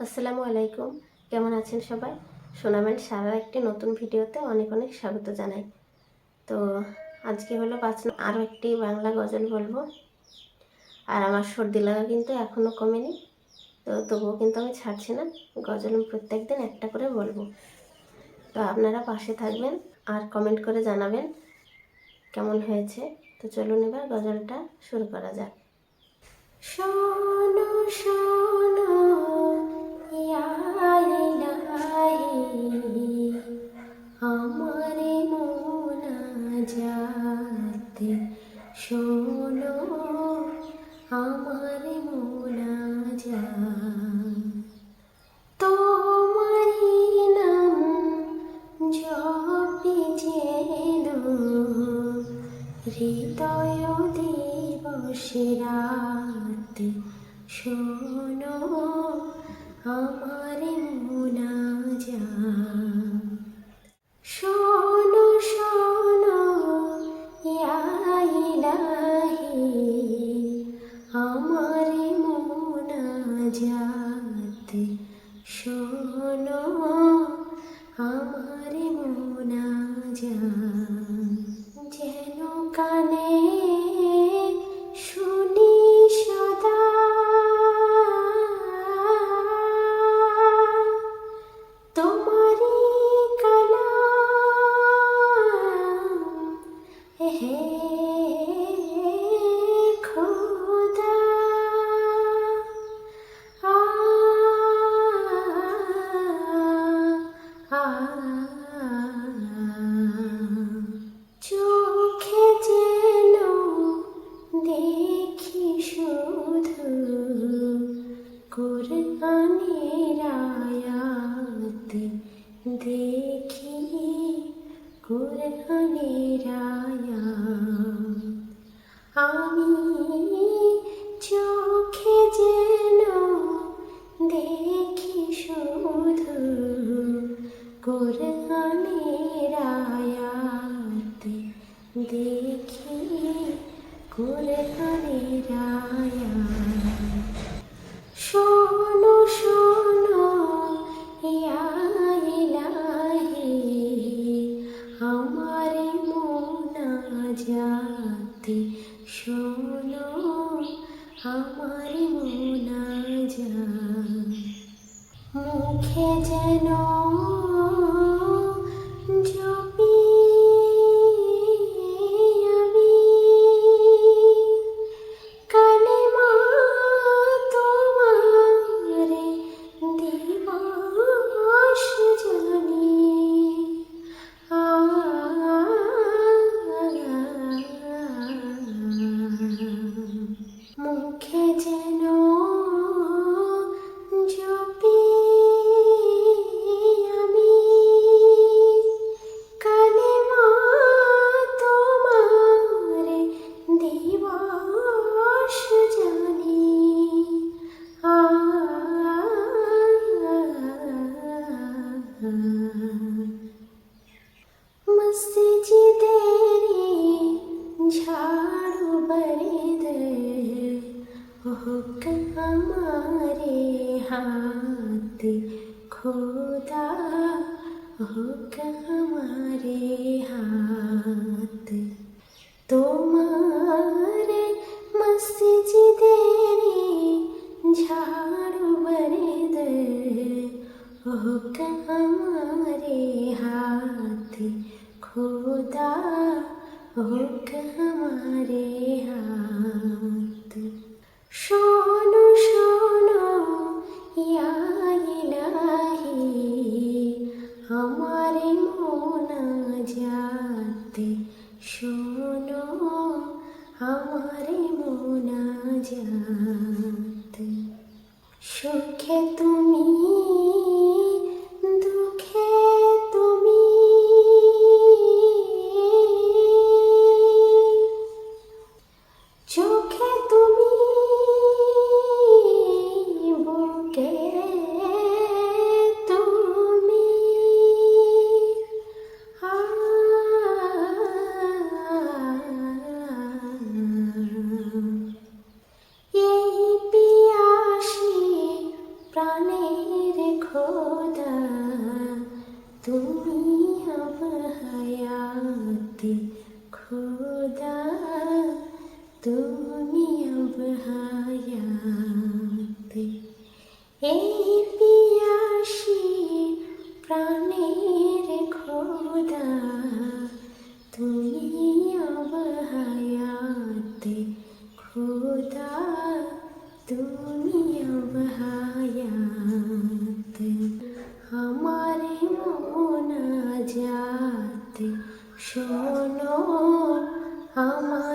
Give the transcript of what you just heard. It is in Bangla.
আসসালামু আলাইকুম। কেমন আছেন সবাই? সোনামের সারা একটি নতুন ভিডিওতে অনেক অনেক স্বাগত জানাই। তো আজকে হলো আরও একটি বাংলা গজল বলবো। আর আমার সর্দি লাগা কিন্তু এখনও কমেনি, তো তবুও কিন্তু আমি ছাড়ছি না। গজল আমি প্রত্যেক দিন একটা করে বলবো। তো আপনারা পাশে থাকবেন আর কমেন্ট করে জানাবেন কেমন হয়েছে। তো চলুন এবার গজলটা শুরু করা যাক। শোনো শোনো ইয়া ইলাহি, আমারে মোনাজাতে শোনো, আমারে মোনাজাত। তোমারি নাম জপি যেন হৃদয় দিবসে রাতে শোনো, আমারে মোনাজাত। শোনো শোনো ইয়া ইলাহি, আমারে মোনাজাতে শোনো, আমারে মোনাজাত। যেন কানে শুনি সদা তোমারি কালাম, হে খোদা। আ আ চোখে যেন দেখি শুধু কোরআনের আয়াত, দেখি কোরআনের আয়াত। আমি চোখে যেন দেখি শুধু কোরআনের আয়াত, দেখি কোরআনের আয়াত। শোনো শোনো ইয়া ইলাহি, আমারে মোনাজাতে শোনো, আমারে মোনাজাত। মুখে যেন জপি আমি কালেমা তোমারে দিবস জানি। মুখে যেন জপি আমি কালেমা তোমারে দিবস জানি। মসজিদেরি ঝাড়ু বরদ হোক আমারে হাত, খোদা হোক আমারে হাত। তোমারে মসজিদেরি ঝাড়ু বরদ হোক আমারে হাত, খোদা হোক আমারে হাত। শোনো শোনো ইয়া ইলাহি, আমারে মোনাজাতে শোনো, আমারে মোনাজাত। সুখে তুমি দুঃখে তুমি, চোখে তুমি বুকে তুমি। এই পিয়াসী প্রাণে रे खुदा তুমি अब हयाते खुदा তুমি अब हयाते এই পিয়াসী প্রাণের খোদা তুমি अब हयाते खुदा তুমি अब हयाते हमारे मोनाजात शोनो हमारे